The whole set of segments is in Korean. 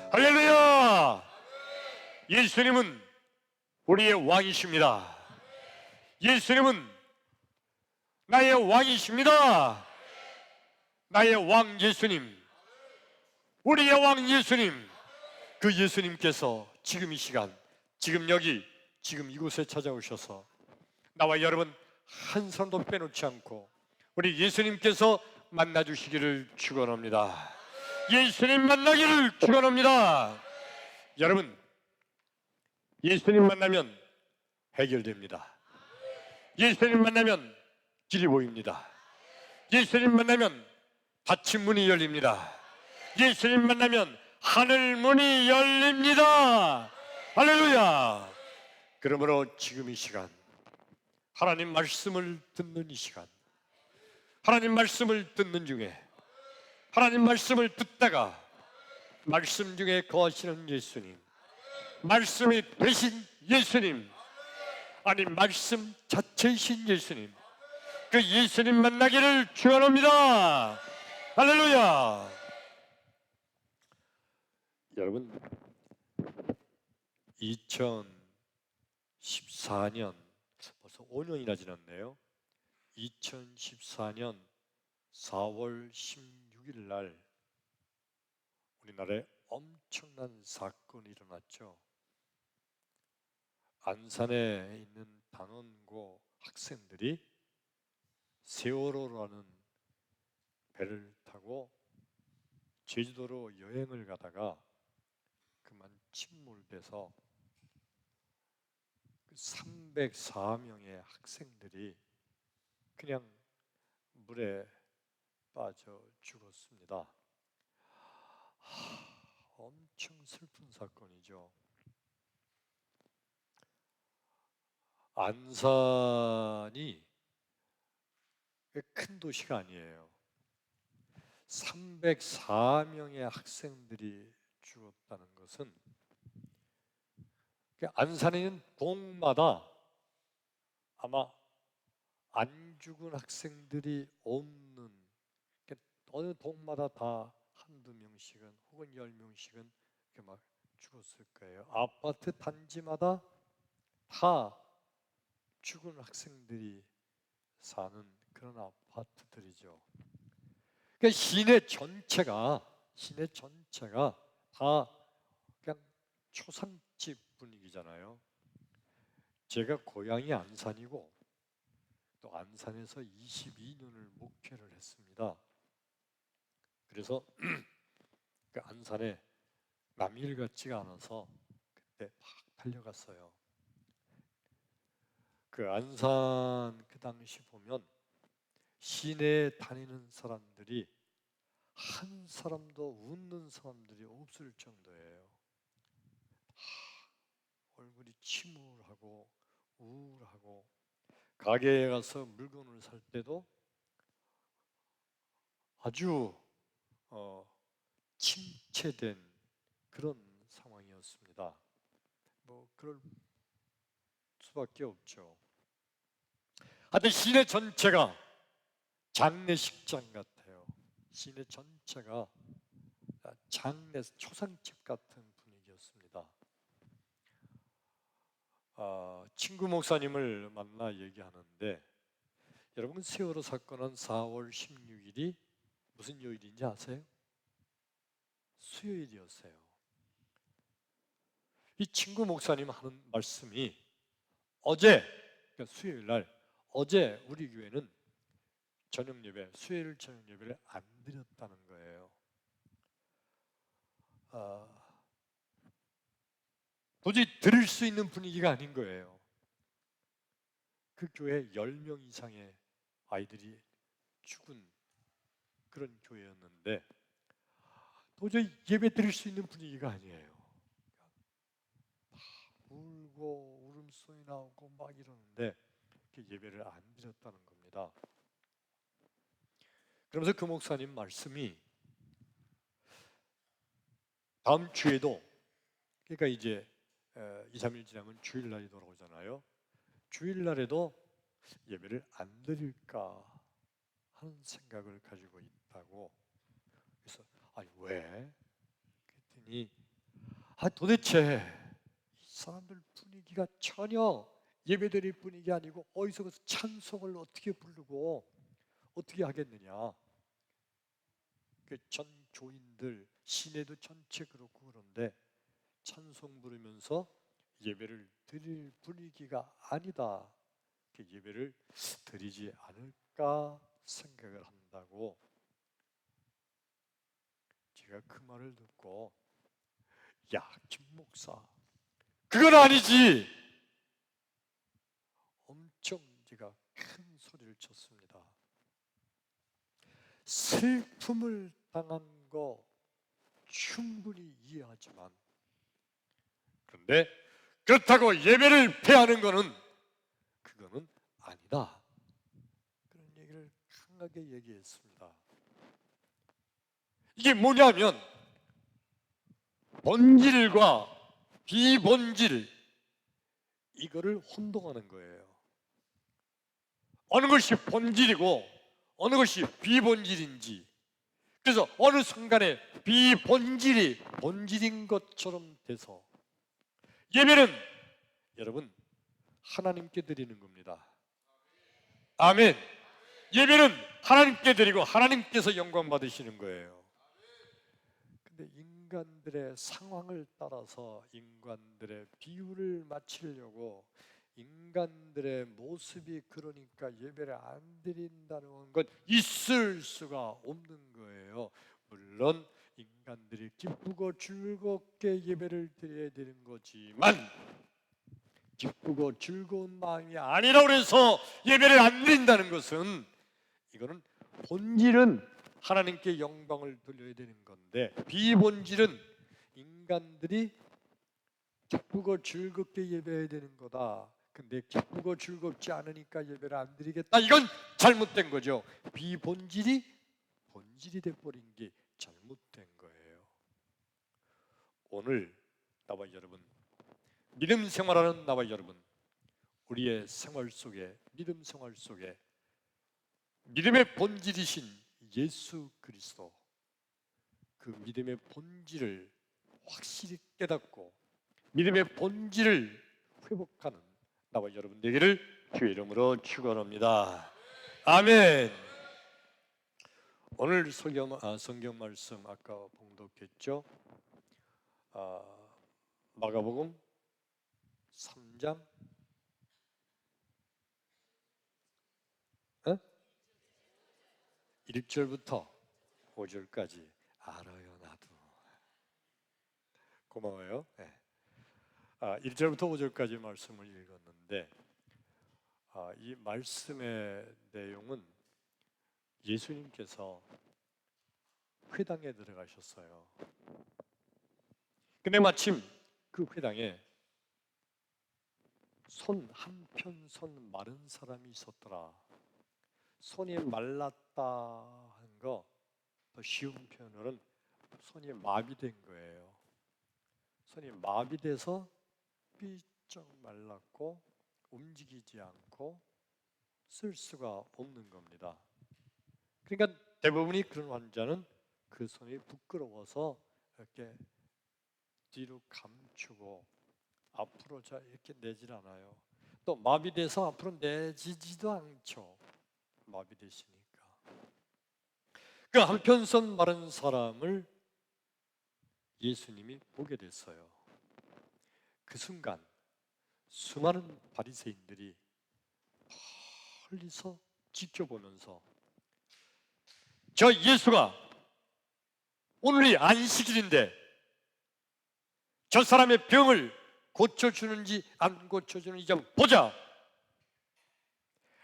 할렐루야! 예수님은 우리의 왕이십니다. 예수님은 나의 왕이십니다. 나의 왕 예수님, 우리의 왕 예수님, 그 예수님께서 지금 이 시간, 지금 여기, 지금 이곳에 찾아오셔서 나와 여러분 한 사람도 빼놓지 않고 우리 예수님께서 만나주시기를 축원합니다. 예수님 만나기를 축원합니다. 여러분, 예수님 만나면 해결됩니다. 예수님 만나면 길이 보입니다. 예수님 만나면 닫힌 문이 열립니다. 예수님 만나면 하늘 문이 열립니다. 할렐루야! 그러므로 지금 이 시간, 하나님 말씀을 듣는 이 시간, 하나님 말씀을 듣는 중에, 하나님 말씀을 듣다가 말씀 중에 거하시는 예수님, 말씀이 되신 예수님, 아니 말씀 자체이신 예수님, 그 예수님 만나기를 축원합니다. 할렐루야! 여러분, 2014년 벌써 5년이나 지났네요. 2014년 4월 16일 날 우리나라에 엄청난 사건이 일어났죠. 안산에 있는 단원고 학생들이 세월호라는 배를 타고 제주도로 여행을 가다가 그만 침몰돼서 304명의 학생들이 그냥 물에 빠져 죽었습니다. 엄청 슬픈 사건이죠. 안산이 큰 도시가 아니에요. 304명의 학생들이 죽었다는 것은 안산에 있는 동마다 아마 안 죽은 학생들이 없는, 어느 동마다 다 한두 명씩은 혹은 10명씩은 이렇게 막 죽었을 거예요. 아파트 단지마다 다 죽은 학생들이 사는 그런 아파트들이죠. 그러니까 시내 전체가 다 그냥 초상집 분위기잖아요. 제가 고향이 안산이고 또 안산에서 22년을 목회를 했습니다. 그래서 그 안산에 남일 같지가 않아서 그때 막 달려갔어요. 그 안산 그 당시 보면 시내에 다니는 사람들이 한 사람도 웃는 사람들이 없을 정도예요. 얼굴이 침울하고 우울하고, 가게에 가서 물건을 살 때도 아주 침체된 그런 상황이었습니다. 뭐 그럴 수밖에 없죠. 하여튼 시내 전체가 장례식장 같아요. 시내 전체가 장례 초상집 같은 분위기였습니다. 친구 목사님을 만나 얘기하는데, 여러분 세월호 사건은 4월 16일이 무슨 요일인지 아세요? 수요일이었어요. 이 친구 목사님 하는 말씀이 어제, 그러니까 수요일 날, 어제 우리 교회는 저녁 예배, 수요일 저녁 예배를 안 드렸다는 거예요. 도저히 들을 수 있는 분위기가 아닌 거예요. 그 교회 10명 이상의 아이들이 죽은 그런 교회였는데 도저히 예배 드릴 수 있는 분위기가 아니에요. 울고 울음소리 나오고 막 이러는데 예배를 안 드렸다는 겁니다. 그러면서 그 목사님 말씀이 다음 주에도, 그러니까 이제 2, 3일 지나면 주일날이 돌아오잖아요. 주일날에도 예배를 안 드릴까 하는 생각을 가지고 있다고. 그래서 아니 왜? 그랬더니 도대체 이 사람들 분위기가 전혀 예배드릴 분위기 아니고 어디서 그 찬송을 어떻게 부르고 어떻게 하겠느냐. 그 전 교인들 시내도 전체 그렇고 그런데 찬송 부르면서 예배를 드릴 분위기가 아니다. 그 예배를 드리지 않을까 생각을 한다고 제가 그 말을 듣고 야, 김 목사 그건 아니지. 엄청 제가 큰 소리를 쳤습니다. 슬픔을 당한 거 충분히 이해하지만 그런데 그렇다고 예배를 패하는 거는 그거는 아니다. 그런 얘기를 강하게 얘기했습니다. 이게 뭐냐면 본질과 비본질 이거를 혼동하는 거예요. 어느 것이 본질이고 어느 것이 비본질인지, 그래서 어느 순간에 비본질이 본질인 것처럼 돼서 예배는 여러분 하나님께 드리는 겁니다. 아멘. 예배는 하나님께 드리고 하나님께서 영광 받으시는 거예요. 근데 인간들의 상황을 따라서 인간들의 비유를 맞추려고 인간들의 모습이 그러니까 예배를 안 드린다는 건 있을 수가 없는 거예요. 물론 인간들이 기쁘고 즐겁게 예배를 드려야 되는 거지만 기쁘고 즐거운 마음이 아니라고 해서 예배를 안 드린다는 것은 이거는 본질은 하나님께 영광을 돌려야 되는 건데 비본질은 인간들이 기쁘고 즐겁게 예배해야 되는 거다. 근데 기쁘고 즐겁지 않으니까 예배를 안 드리겠다. 이건 잘못된 거죠. 비본질이 본질이 돼버린 게 잘못된 거예요. 오늘 나와 여러분, 믿음 생활하는 나와 여러분, 우리의 생활 속에, 믿음 생활 속에 믿음의 본질이신 예수 그리스도, 그 믿음의 본질을 확실히 깨닫고 믿음의 본질을 회복하는 나와 여러분 되기를 주의 이름으로 축원합니다. 아멘. 오늘 성경 말씀 아까 봉독했죠. 마가복음 3장 1절부터 5절까지 알아요. 나도 고마워요. 네. 1절부터 5절까지 말씀을 읽었는데 이 말씀의 내용은 예수님께서 회당에 들어가셨어요. 근데 마침 그 회당에 손 한편 마른 사람이 있었더라. 손이 말랐다 하는 거 더 쉬운 표현으로는 손이 마비된 거예요. 손이 마비돼서 삐쩍 말랐고 움직이지 않고 쓸 수가 없는 겁니다. 그러니까 대부분이 그런 환자는 그 손이 부끄러워서 이렇게 뒤로 감추고 앞으로 잘 이렇게 내질 않아요. 또 마비돼서 앞으로 내지지도 않죠. 마비되시니까. 그 한편손 마른 사람을 예수님이 보게 됐어요. 그 순간 수많은 바리새인들이 멀리서 지켜보면서 저 예수가 오늘이 안식일인데 저 사람의 병을 고쳐주는지 안 고쳐주는지 좀 보자.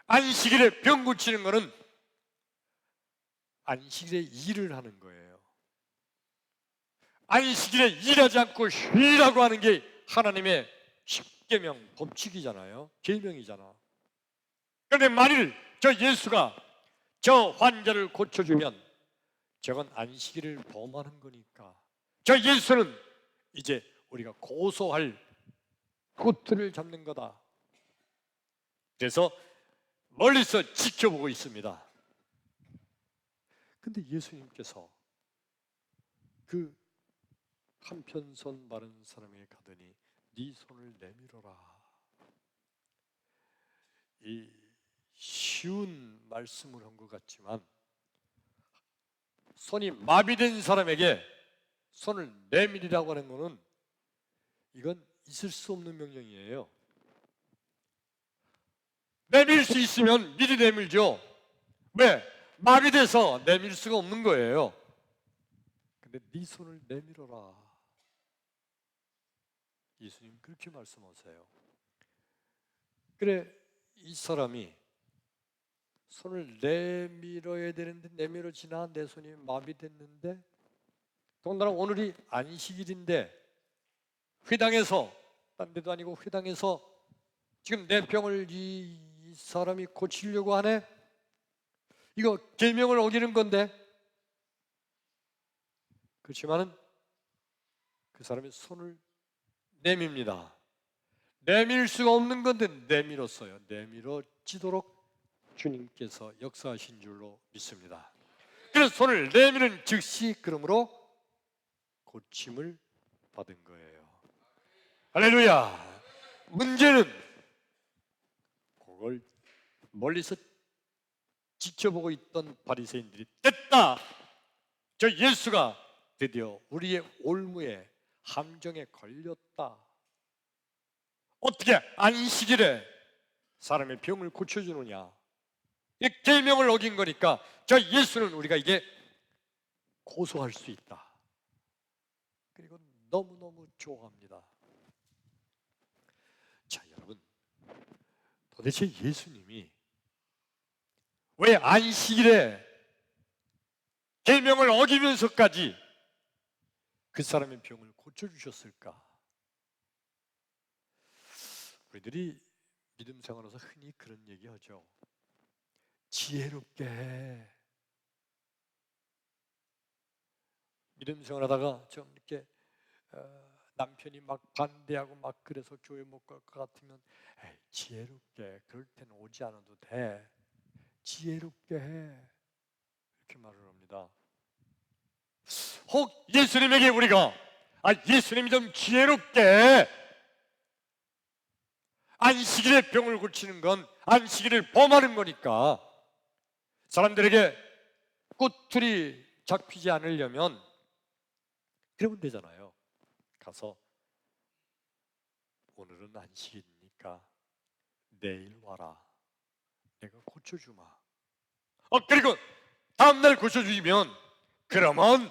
안식일에 병 고치는 거는 안식일에 일을 하는 거예요. 안식일에 일하지 않고 쉬라고 하는 게 하나님의 십계명 법칙이잖아요. 계명이잖아. 그런데 만일 저 예수가 저 환자를 고쳐주면 저건 안식일을 범하는 거니까 저 예수는 이제 우리가 고소할 꼬투리를 잡는 거다. 그래서 멀리서 지켜보고 있습니다. 근데 예수님께서 그 한편 손 마른 사람에게 가더니 네 손을 내밀어라. 이 쉬운 말씀을 한 것 같지만 손이 마비된 사람에게 손을 내밀으라고 하는 것은 이건 있을 수 없는 명령이에요. 내밀 수 있으면 미리 내밀죠. 왜? 마비돼서 내밀 수가 없는 거예요. 근데 네 손을 내밀어라. 예수님 그렇게 말씀하세요. 그래, 이 사람이 손을 내밀어야 되는데 내밀어지나 내 손이 마비됐는데, 더군다나 오늘이 안식일인데 회당에서, 딴 데도 아니고 회당에서 지금 내 병을 이 사람이 고치려고 하네? 이거 계명을 어기는 건데. 그렇지만은 그 사람이 손을 내밉니다. 내밀 수가 없는 건데 내밀었어요. 내밀어지도록 주님께서 역사하신 줄로 믿습니다. 그래서 손을 내미는 즉시 그러므로 고침을 받은 거예요. 할렐루야. 문제는 그걸 멀리서 지켜보고 있던 바리새인들이 됐다, 저 예수가 드디어 우리의 올무에 함정에 걸렸다. 어떻게 안식일에 사람의 병을 고쳐주느냐. 이 계명을 어긴 거니까 저 예수는 우리가 이게 고소할 수 있다. 그리고 너무너무 좋아합니다. 자, 여러분, 도대체 예수님이 왜 안식일에 계명을 어기면서까지 그 사람의 병을 고쳐주셨을까? 우리들이 믿음 생활에서 흔히 그런 얘기하죠. 지혜롭게 해. 믿음 생활하다가 좀 이렇게 남편이 막 반대하고 막 그래서 교회 못 갈 것 같으면 에이, 지혜롭게, 그럴 때는 오지 않아도 돼. 지혜롭게 해. 이렇게 말을 합니다. 혹 예수님에게 우리가 예수님이 좀 지혜롭게, 안식일에 병을 고치는 건 안식일을 범하는 거니까 사람들에게 꼬투리 잡히지 않으려면 그러면 되잖아요. 가서 오늘은 안식일이니까 내일 와라. 내가 고쳐주마. 그리고 다음날 고쳐주면 그러면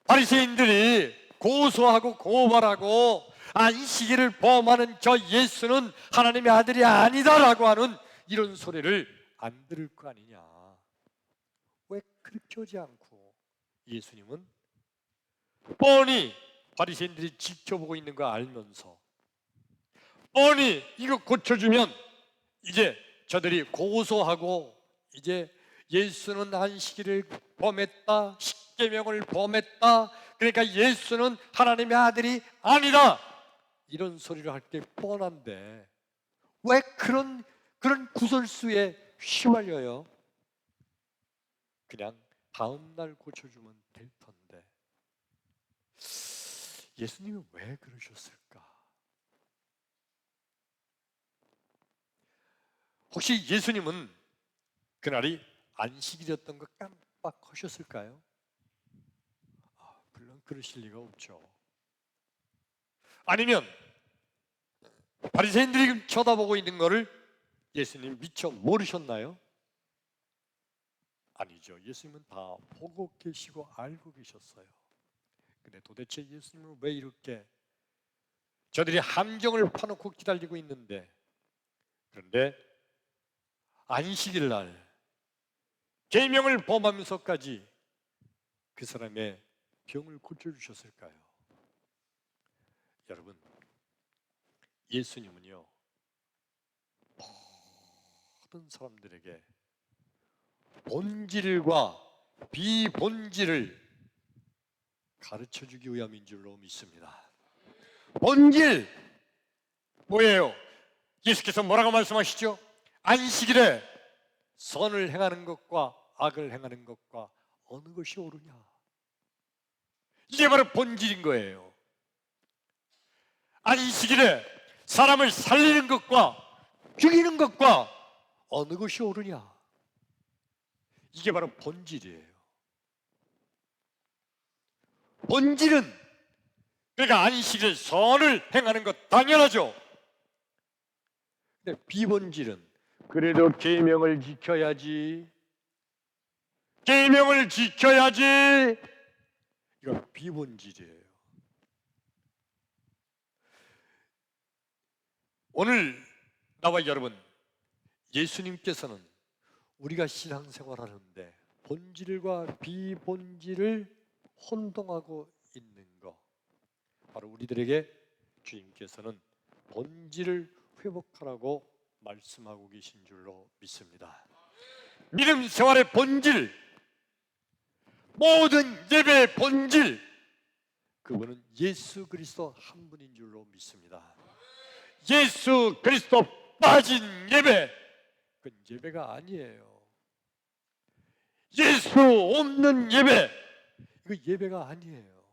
바리새인들이 고소하고 고발하고 안식일을 범하는 저 예수는 하나님의 아들이 아니다라고 하는 이런 소리를 안 들을 거 아니냐. 왜 그렇게 하지 않고 예수님은 뻔히 바리새인들이 지켜보고 있는 거 알면서 뻔히 이거 고쳐주면 이제 저들이 고소하고 이제 예수는 안식일을 범했다, 십계명을 범했다, 그러니까 예수는 하나님의 아들이 아니다, 이런 소리를 할 게 뻔한데 왜 그런 구설수에 휘말려요? 그냥 다음 날 고쳐주면 될 텐데 예수님은 왜 그러셨을까? 혹시 예수님은 그날이 안식일이었던 거 깜빡하셨을까요? 물론 그러실 리가 없죠. 아니면 바리새인들이 쳐다보고 있는 거를 예수님 미처 모르셨나요? 아니죠. 예수님은 다 보고 계시고 알고 계셨어요. 근데 도대체 예수님은 왜 이렇게 저들이 함정을 파놓고 기다리고 있는데, 그런데 안식일 날 계명을 범하면서까지 그 사람의 병을 고쳐주셨을까요? 여러분, 예수님은요 모든 사람들에게 본질과 비본질을 가르쳐주기 위함인 줄로 믿습니다. 본질 뭐예요? 예수께서 뭐라고 말씀하시죠? 안식일에 선을 행하는 것과 악을 행하는 것과 어느 것이 옳으냐? 이게 바로 본질인 거예요. 안식일에 사람을 살리는 것과 죽이는 것과 어느 것이 옳으냐? 이게 바로 본질이에요. 본질은 그러니까 안식일 선을 행하는 것 당연하죠. 근데 비본질은 그래도 계명을 지켜야지. 계명을 지켜야지. 이거 비본질이에요. 오늘 나와 여러분, 예수님께서는 우리가 신앙생활하는데 본질과 비본질을 혼동하고 있는 거, 바로 우리들에게 주님께서는 본질을 회복하라고 말씀하고 계신 줄로 믿습니다. 믿음 생활의 본질, 모든 예배의 본질, 그분은 예수 그리스도 한 분인 줄로 믿습니다. 예수 그리스도 빠진 예배, 그건 예배가 아니에요. 예수 없는 예배, 이거 예배가 아니에요.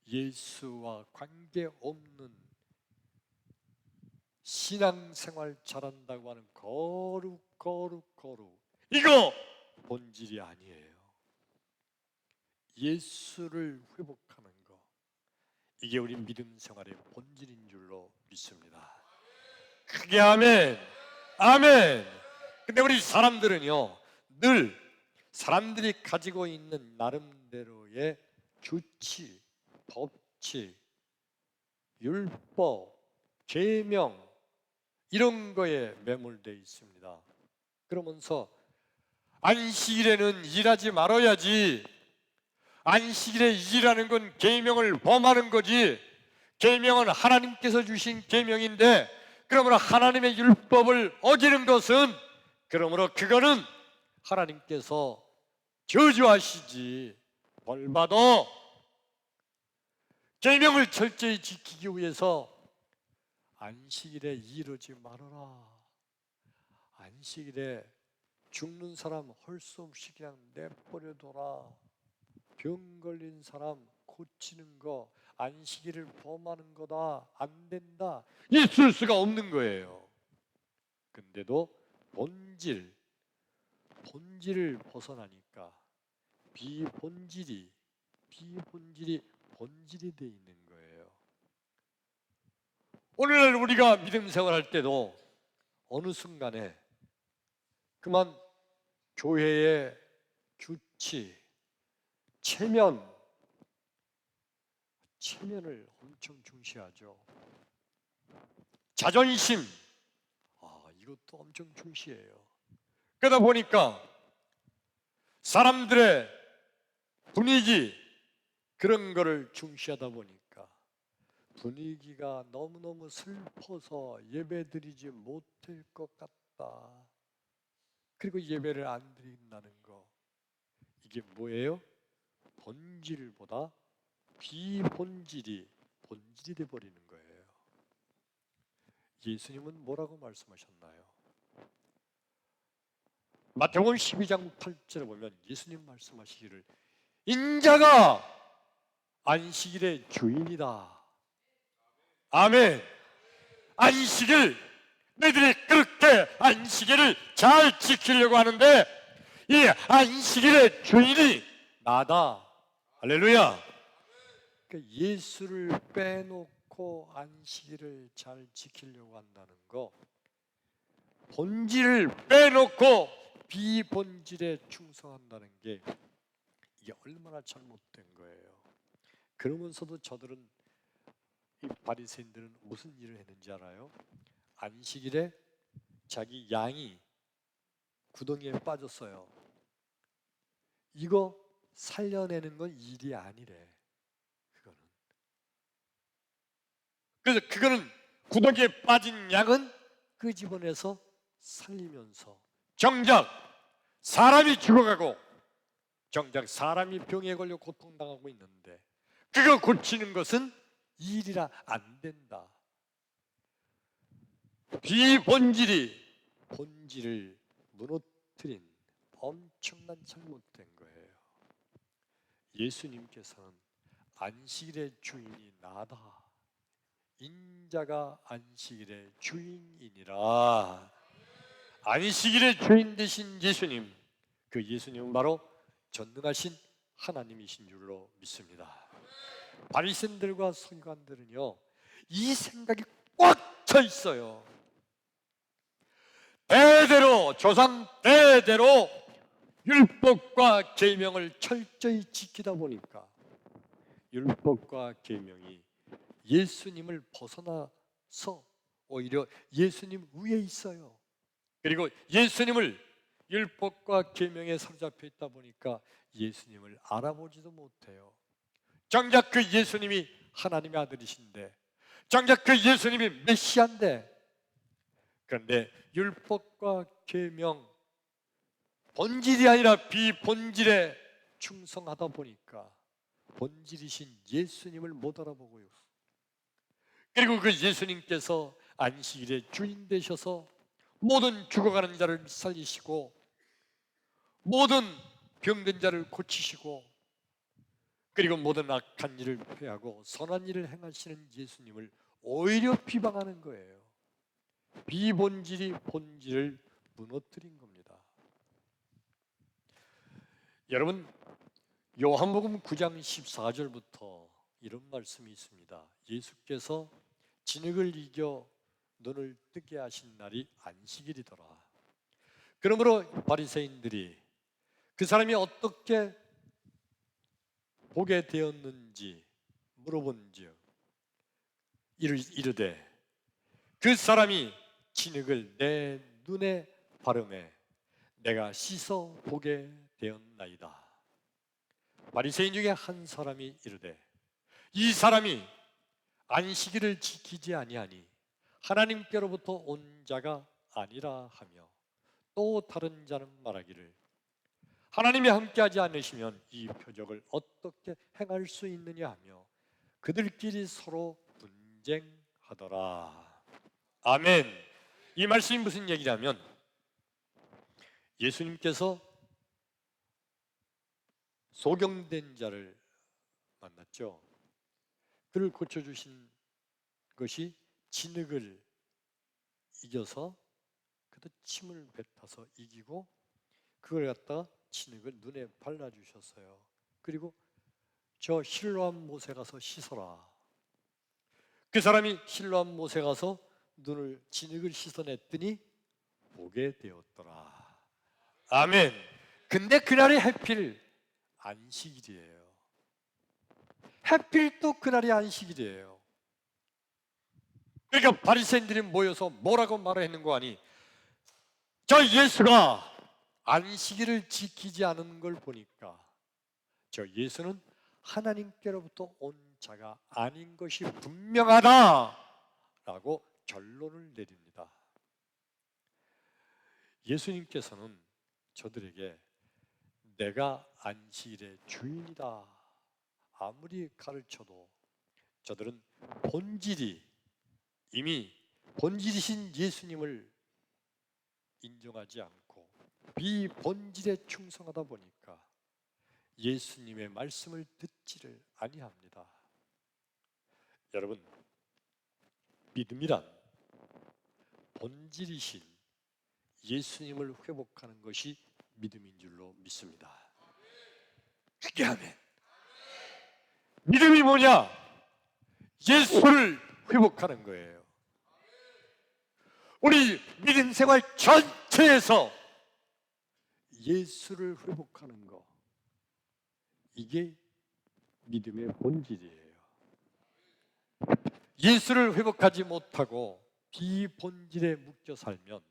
예수와 관계없는 신앙생활 잘한다고 하는 거룩 이거 본질이 아니에요. 예수를 회복하는 거, 이게 우리 믿음 생활의 본질인 줄로 믿습니다. 크게 아멘. 아멘. 근데 우리 사람들은요, 늘 사람들이 가지고 있는 나름대로의 규칙, 법칙, 율법, 계명 이런 거에 매몰되어 있습니다. 그러면서 안식일에는 일하지 말아야지, 안식일에 일하는 건 계명을 범하는 거지, 계명은 하나님께서 주신 계명인데 그러므로 하나님의 율법을 어기는 것은, 그러므로 그거는 하나님께서 저주하시지, 벌받아. 계명을 철저히 지키기 위해서 안식일에 일하지 말아라. 안식일에 죽는 사람 할 수 없이 그냥 내버려둬라. 병 걸린 사람 고치는 거 안식일을 범하는 거다, 안 된다, 있을 수가 없는 거예요. 근데도 본질을 벗어나니까 비본질이 본질이 돼 있는 거예요. 오늘날 우리가 믿음 생활할 때도 어느 순간에 그만 교회의 규칙, 체면을 엄청 중시하죠. 자존심, 이것도 엄청 중시해요. 그러다 보니까 사람들의 분위기, 그런 거를 중시하다 보니까 분위기가 너무너무 슬퍼서 예배드리지 못할 것 같다. 그리고 예배를 안 드린다는 거, 이게 뭐예요? 본질보다 비본질이 본질이 돼버리는 거예요. 예수님은 뭐라고 말씀하셨나요? 마태복음 12장 8절에 보면 예수님 말씀하시기를 인자가 안식일의 주인이다. 아멘. 안식일, 너희들이 그렇게 안식일을 잘 지키려고 하는데 이 안식일의 주인이 나다. 할렐루야. 그러니까 예수를 빼놓고 안식일을 잘 지키려고 한다는 거, 본질을 빼놓고 비본질에 충성한다는 게 이게 얼마나 잘못된 거예요. 그러면서도 저들은, 이 바리새인들은 무슨 일을 했는지 알아요? 안식일에 자기 양이 구덩이에 빠졌어요. 이거 살려내는 건 일이 아니래. 그래서 그거는 구덩이에 빠진 양은 끄집어내서 살리면서, 정작 사람이 죽어가고 정작 사람이 병에 걸려 고통당하고 있는데 그거 고치는 것은 일이라 안 된다. 비본질이 본질을 무너뜨린 엄청난 잘못된 거예요. 예수님께서는 안식일의 주인이 나다. 인자가 안식일의 주인이니라. 안식일의 주인 되신 예수님, 그 예수님은 바로 전능하신 하나님이신 줄로 믿습니다. 바리새인들과 서기관들은요, 이 생각이 꽉 차 있어요. 대대로, 조상 대대로 율법과 계명을 철저히 지키다 보니까 율법과 계명이 예수님을 벗어나서 오히려 예수님 위에 있어요. 그리고 예수님을 율법과 계명에 사로잡혀 있다 보니까 예수님을 알아보지도 못해요. 정작 그 예수님이 하나님의 아들이신데, 정작 그 예수님이 메시아인데, 그런데 율법과 계명, 본질이 아니라 비본질에 충성하다 보니까 본질이신 예수님을 못 알아보고요. 그리고 그 예수님께서 안식일의 주인 되셔서 모든 죽어가는 자를 살리시고 모든 병든 자를 고치시고 그리고 모든 악한 일을 폐하고 선한 일을 행하시는 예수님을 오히려 비방하는 거예요. 비본질이 본질을 무너뜨린 겁니다. 여러분, 요한복음 9장 14절부터 이런 말씀이 있습니다. 예수께서 진흙을 이겨 눈을 뜨게 하신 날이 안식일이더라. 그러므로 바리새인들이 그 사람이 어떻게 보게 되었는지 물어본즉 이르되 그 사람이 진흙을 내 눈에 바르매 내가 씻어 보게 되었나이다. 바리새인 중에 한 사람이 이르되 이 사람이 안식일을 지키지 아니하니 하나님께로부터 온 자가 아니라 하며 또 다른 자는 말하기를 하나님이 함께하지 않으시면 이 표적을 어떻게 행할 수 있느냐 하며 그들끼리 서로 분쟁하더라. 아멘. 이 말씀이 무슨 얘기냐면 예수님께서 소경된 자를 만났죠. 그를 고쳐주신 것이 진흙을 이겨서 그도 침을 뱉어서 이기고 그걸 갖다가 진흙을 눈에 발라주셨어요. 그리고 저 실로암 못에 가서 씻어라. 그 사람이 실로암 못에 가서 눈을 진흙을 씻어냈더니 보게 되었더라. 아멘. 근데 그날이 하필 안식일이에요. 하필 또 그날이 안식일이에요. 그러니까 바리새인들이 모여서 뭐라고 말했는 거 아니? 저 예수가 안식일을 지키지 않은 걸 보니까 저 예수는 하나님께로부터 온 자가 아닌 것이 분명하다라고 결론을 내립니다. 예수님께서는 저들에게 내가 안식일의 주인이다 아무리 가르쳐도 저들은 본질이 이미 본질이신 예수님을 인정하지 않고 비본질에 충성하다 보니까 예수님의 말씀을 듣지를 아니합니다. 여러분, 믿음이란 본질이신 예수님을 회복하는 것이 믿음인 줄로 믿습니다. 그게 아멘. 믿음이 뭐냐? 예수를 회복하는 거예요. 우리 믿음 생활 전체에서 예수를 회복하는 거, 이게 믿음의 본질이에요. 예수를 회복하지 못하고 비본질에 묶여 살면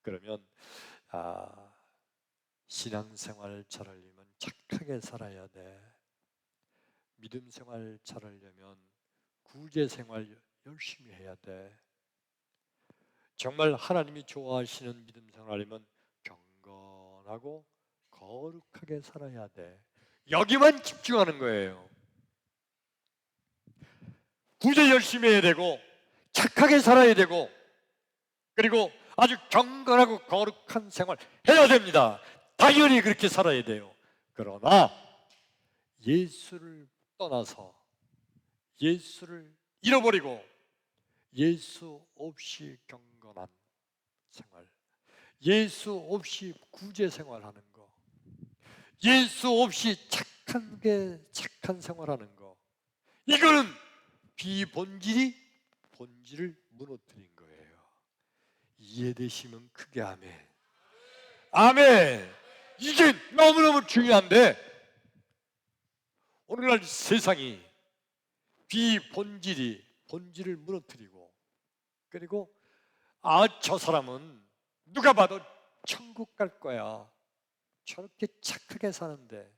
그러면 신앙생활 잘하려면 착하게 살아야 돼. 믿음 생활 잘하려면 구제생활 열심히 해야 돼. 정말 하나님이 좋아하시는 믿음 생활하려면 경건하고 거룩하게 살아야 돼. 여기만 집중하는 거예요. 구제 열심히 해야 되고 착하게 살아야 되고 그리고 아주 경건하고 거룩한 생활 해야 됩니다. 당연히 그렇게 살아야 돼요. 그러나 예수를 떠나서 예수를 잃어버리고 예수 없이 경건한 생활, 예수 없이 구제 생활하는 거, 예수 없이 착한 생활하는 거, 이거는 비본질이 본질을 무너뜨린 거예요. 이해되시면 크게 아멘. 아멘. 이게 너무너무 중요한데, 오늘날 세상이 비본질이 본질을 무너뜨리고, 그리고 저 사람은 누가 봐도 천국 갈 거야, 저렇게 착하게 사는데,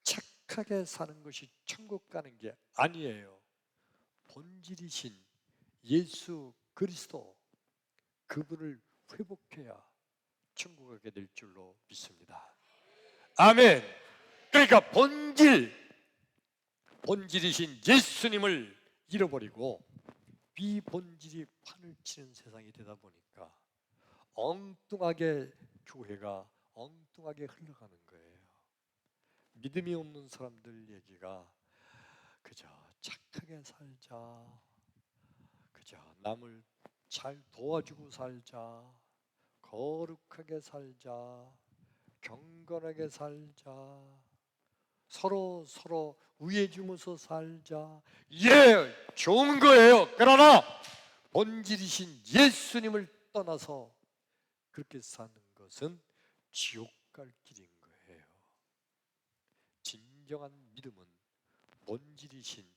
착하게 사는 것이 천국 가는 게 아니에요. 본질이신 예수 그리스도, 그분을 회복해야 천국 가게 될 줄로 믿습니다. 아멘. 그러니까 본질이신 예수님을 잃어버리고 비본질이 판을 치는 세상이 되다 보니까 엉뚱하게 교회가 엉뚱하게 흘러가는 거예요. 믿음이 없는 사람들 얘기가 그저 착하게 살자, 그저 남을 잘 도와주고 살자, 거룩하게 살자, 경건하게 살자, 서로 위해 주면서 살자. 예, 좋은 거예요. 그러나 본질이신 예수님을 떠나서 그렇게 사는 것은 지옥 갈 길인 거예요. 진정한 믿음은 본질이신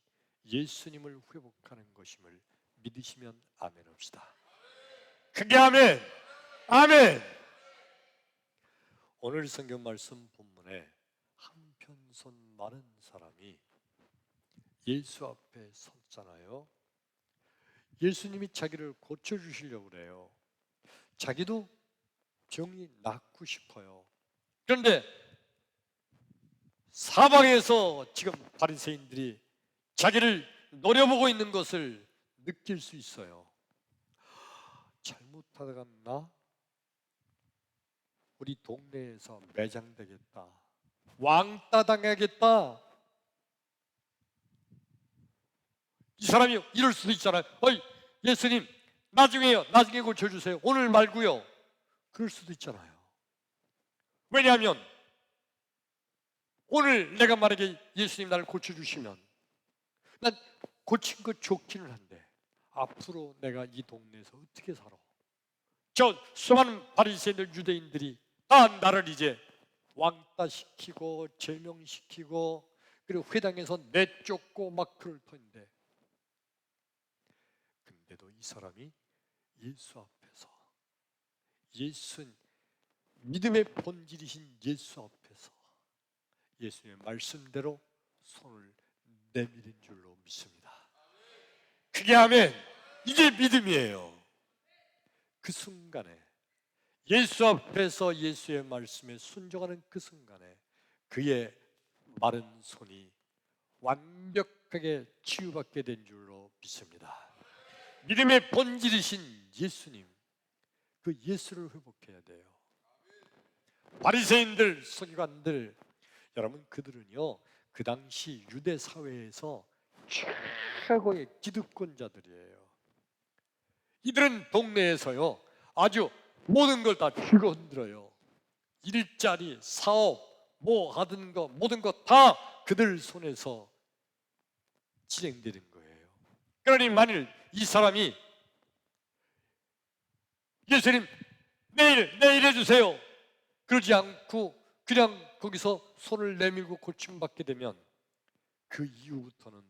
예수님을 회복하는 것임을 믿으시면 아멘 합시다. 크게 아멘. 아멘. 오늘 성경 말씀 본문에 한편손 마른 사람이 예수 앞에 섰잖아요. 예수님이 자기를 고쳐주시려고 그래요. 자기도 병이 낫고 싶어요. 그런데 사방에서 지금 바리새인들이 자기를 노려보고 있는 것을 느낄 수 있어요. 잘못하다가 나 우리 동네에서 매장되겠다, 왕따 당하겠다. 이 사람이 이럴 수도 있잖아요. 어이, 예수님 나중에 고쳐주세요, 오늘 말고요. 그럴 수도 있잖아요. 왜냐하면 오늘 내가 만약에 예수님 나를 고쳐주시면 난 고친 거 좋기는 한데 앞으로 내가 이 동네에서 어떻게 살아? 저 수많은 바리새인들, 유대인들이 다 나를 이제 왕따시키고 제명시키고 그리고 회당에서 내쫓고 막 그럴 터인데, 근데도 이 사람이 예수 앞에서, 믿음의 본질이신 예수 앞에서 예수님의 말씀대로 손을 내밀은 줄로 믿습니다. 그게 아멘. 이게 믿음이에요. 그 순간에 예수 앞에서 예수의 말씀에 순종하는 그 순간에 그의 마른 손이 완벽하게 치유받게 된 줄로 믿습니다. 믿음의 본질이신 예수님, 그 예수를 회복해야 돼요. 바리새인들, 서기관들, 여러분 그들은요 그 당시 유대 사회에서 최고의 기득권자들이에요. 이들은 동네에서요 아주 모든 걸 다 쥐고 흔들어요. 일자리, 사업, 뭐 하던 거 모든 거 다 그들 손에서 진행되는 거예요. 그러니 만일 이 사람이 예수님 내일 해주세요, 그러지 않고 그냥 거기서 손을 내밀고 고침받게 되면 그 이후부터는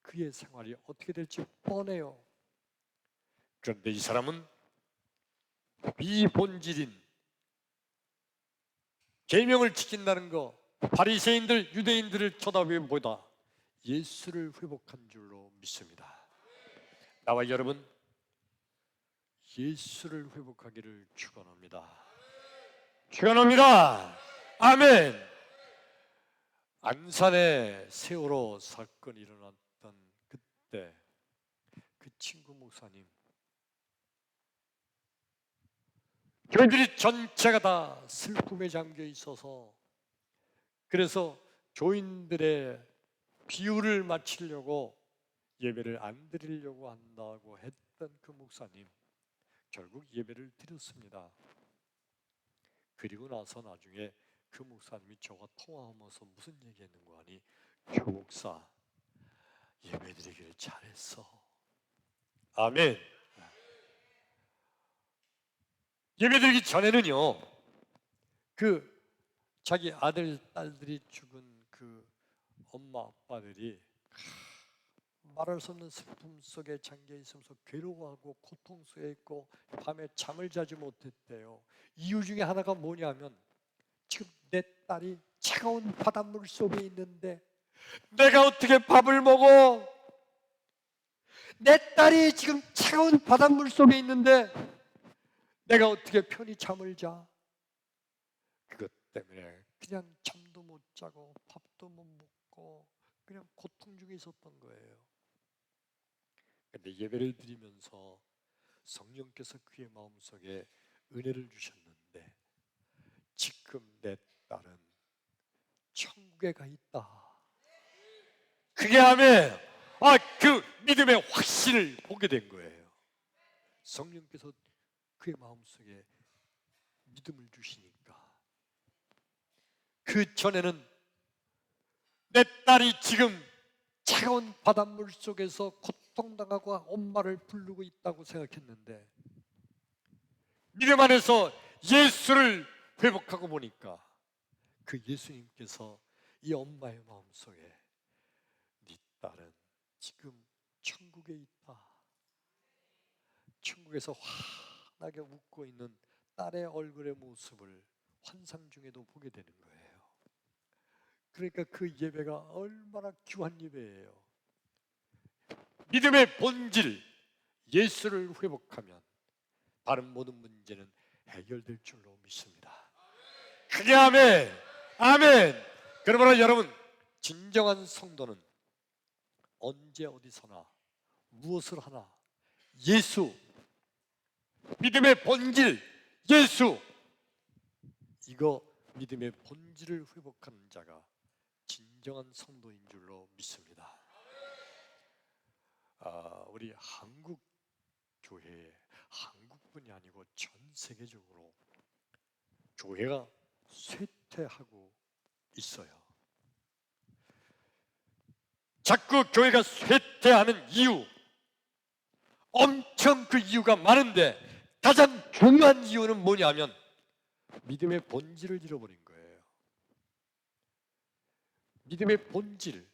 그의 생활이 어떻게 될지 뻔해요. 그런데 이 사람은 비본질인 계명을 지킨다는 거, 바리새인들, 유대인들을 쳐다보기보다 예수를 회복한 줄로 믿습니다. 나와 여러분 예수를 회복하기를 축원합니다. 축원합니다. 아멘. 안산에 세월호 사건이 일어났던 그때 그 친구 목사님, 교회들이 전체가 다 슬픔에 잠겨 있어서, 그래서 교인들의 비유를 맞추려고 예배를 안 드리려고 한다고 했던 그 목사님, 결국 예배를 드렸습니다. 그리고 나서 나중에 그 목사님이 저와 통화하면서 무슨 얘기했는가 하니, 교 목사 예배 드리기를 잘했어. 아멘. 예배 드리기 전에는요, 그 자기 아들 딸들이 죽은 그 엄마 아빠들이 말할 수 없는 슬픔 속에 잠겨 있으면서 괴로워하고 고통 속에 있고 밤에 잠을 자지 못했대요. 이유 중에 하나가 뭐냐면, 지금 내 딸이 차가운 바닷물 속에 있는데 내가 어떻게 밥을 먹어? 내 딸이 지금 차가운 바닷물 속에 있는데 내가 어떻게 편히 잠을 자? 그것 때문에 그냥 잠도 못 자고 밥도 못 먹고 그냥 고통 중에 있었던 거예요. 근데 예배를 드리면서 성령께서 그의 마음속에 은혜를 주셨는데, 지금 내 딸은 천국에 가 있다. 그게 아멘. 그 믿음의 확신을 보게 된 거예요. 성령께서 그의 마음속에 믿음을 주시니까. 그 전에는 내 딸이 지금 차가운 바닷물 속에서 고통당하고 엄마를 부르고 있다고 생각했는데, 믿음 안에서 예수를 회복하고 보니까 그 예수님께서 이 엄마의 마음속에 네 딸은 지금 천국에 있다, 천국에서 환하게 웃고 있는 딸의 얼굴의 모습을 환상 중에도 보게 되는 거예요. 그러니까 그 예배가 얼마나 귀한 예배예요. 믿음의 본질, 예수를 회복하면 다른 모든 문제는 해결될 줄로 믿습니다. 그게 아멘. 아멘. 그러므로 여러분, 진정한 성도는 언제 어디서나 무엇을 하나 예수, 믿음의 본질 예수, 이거 믿음의 본질을 회복하는 자가 진정한 성도인 줄로 믿습니다. 우리 한국 교회, 한국뿐이 아니고 전 세계적으로 교회가 쇠퇴하고 있어요. 자꾸 교회가 쇠퇴하는 이유, 엄청 그 이유가 많은데 가장 중요한 이유는 뭐냐면 믿음의 본질을 잃어버린 거예요. 믿음의 본질,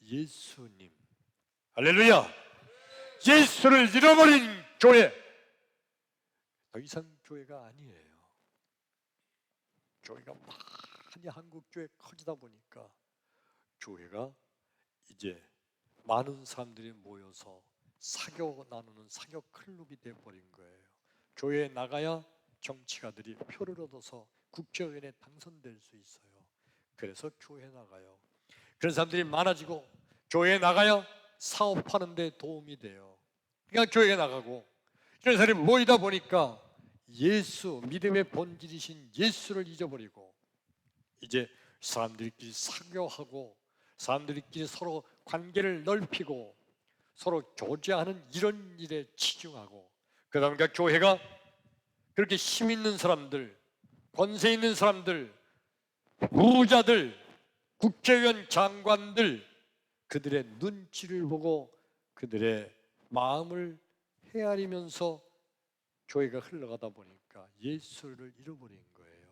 예수님. 할렐루야. 예수를 잃어버린 교회, 더 이상 교회가 아니에요. 교회가 많이 한국 교회 커지다 보니까 교회가 이제 많은 사람들이 모여서 사교 나누는 사교 클럽이 되어버린 거예요. 교회에 나가야 정치가들이 표를 얻어서 국회의원에 당선될 수 있어요. 그래서 교회에 나가요. 그런 사람들이 많아지고 교회에 나가야 사업하는 데 도움이 돼요. 그러니까 교회에 나가고, 이런 사람이 모이다 보니까 예수, 믿음의 본질이신 예수를 잊어버리고 이제 사람들끼리 사교하고 사람들끼리 서로 관계를 넓히고 서로 교제하는 이런 일에 치중하고, 그러다 보니까 교회가 그렇게 힘 있는 사람들, 권세 있는 사람들, 부자들, 국회의원 장관들, 그들의 눈치를 보고 그들의 마음을 헤아리면서 교회가 흘러가다 보니까 예수를 잃어버린 거예요.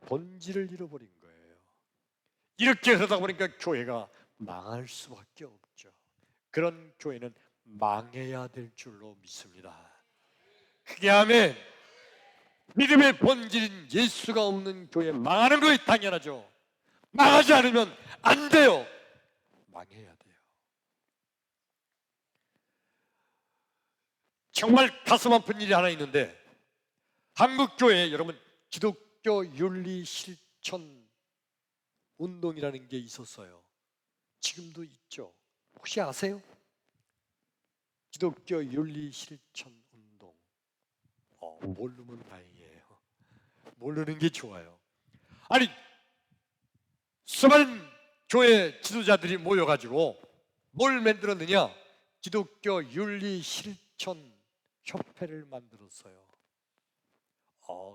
본질을 잃어버린 거예요. 이렇게 하다 보니까 교회가 망할 수밖에 없죠. 그런 교회는 망해야 될 줄로 믿습니다. 그게 아멘. 믿음의 본질인 예수가 없는 교회 망하는 것이 당연하죠. 망하지 않으면 안 돼요. 망해야 돼요. 정말 가슴 아픈 일이 하나 있는데, 한국 교회에 여러분 기독교 윤리 실천 운동이라는 게 있었어요. 지금도 있죠. 혹시 아세요? 기독교 윤리 실천 운동. 모르면 다행이에요. 모르는 게 좋아요. 아니, 수많은 교회 지도자들이 모여가지고 뭘 만들었느냐? 기독교 윤리 실천 협회를 만들었어요.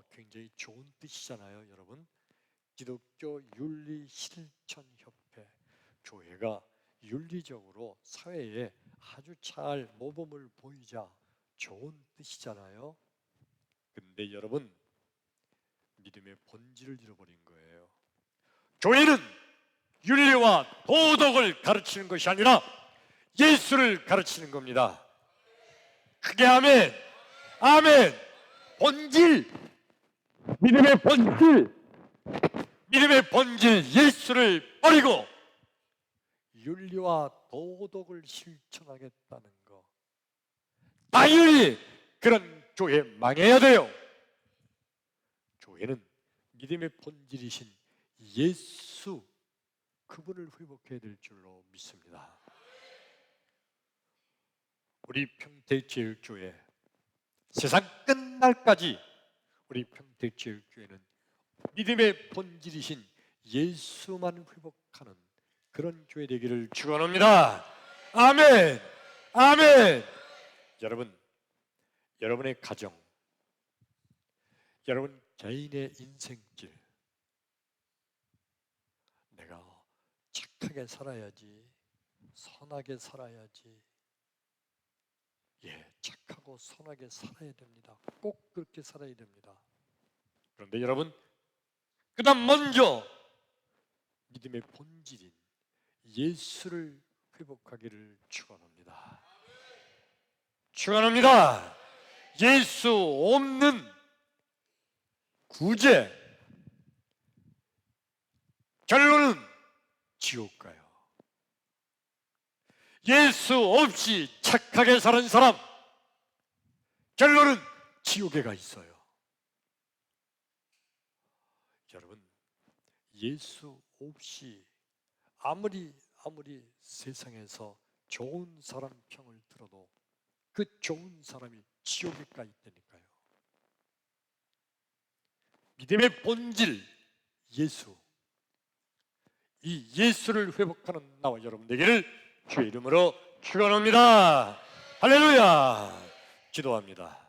굉장히 좋은 뜻이잖아요, 여러분. 기독교 윤리 실천 협회. 교회가 윤리적으로 사회에 아주 잘 모범을 보이자 좋은 뜻이잖아요. 근데 여러분, 믿음의 본질을 잃어버린 거예요. 교회는 윤리와 도덕을 가르치는 것이 아니라 예수를 가르치는 겁니다. 크게 아멘. 아멘. 본질, 믿음의 본질, 믿음의 본질 예수를 버리고 윤리와 도덕을 실천하겠다는 거, 당연히 그런 교회 망해야 돼요. 교회는 믿음의 본질이신 예수, 그분을 회복해야 될 줄로 믿습니다. 우리 평택제일교회 세상 끝날까지 우리 평택제일교회는 믿음의 본질이신 예수만 회복하는 그런 교회 되기를 축원합니다. 아멘. 아멘. 여러분, 여러분의 가정, 여러분 개인의 인생길, 내가 착하게 살아야지, 선하게 살아야지. 착하고 선하게 살아야 됩니다. 꼭 그렇게 살아야 됩니다. 그런데 여러분, 그다음 먼저 믿음의 본질인 예수를 회복하기를 축원합니다. 축원합니다. 예수 없는 구제, 결론은 지옥 가요. 예수 없이 착하게 사는 사람, 결론은 지옥에 가 있어요. 여러분, 예수 없이 아무리 세상에서 좋은 사람 평을 들어도 그 좋은 사람이 지옥에 가 있다니까요. 믿음의 본질 예수, 이 예수를 회복하는 나와 여러분 되기를 주의 이름으로 축원합니다. 할렐루야. 기도합니다.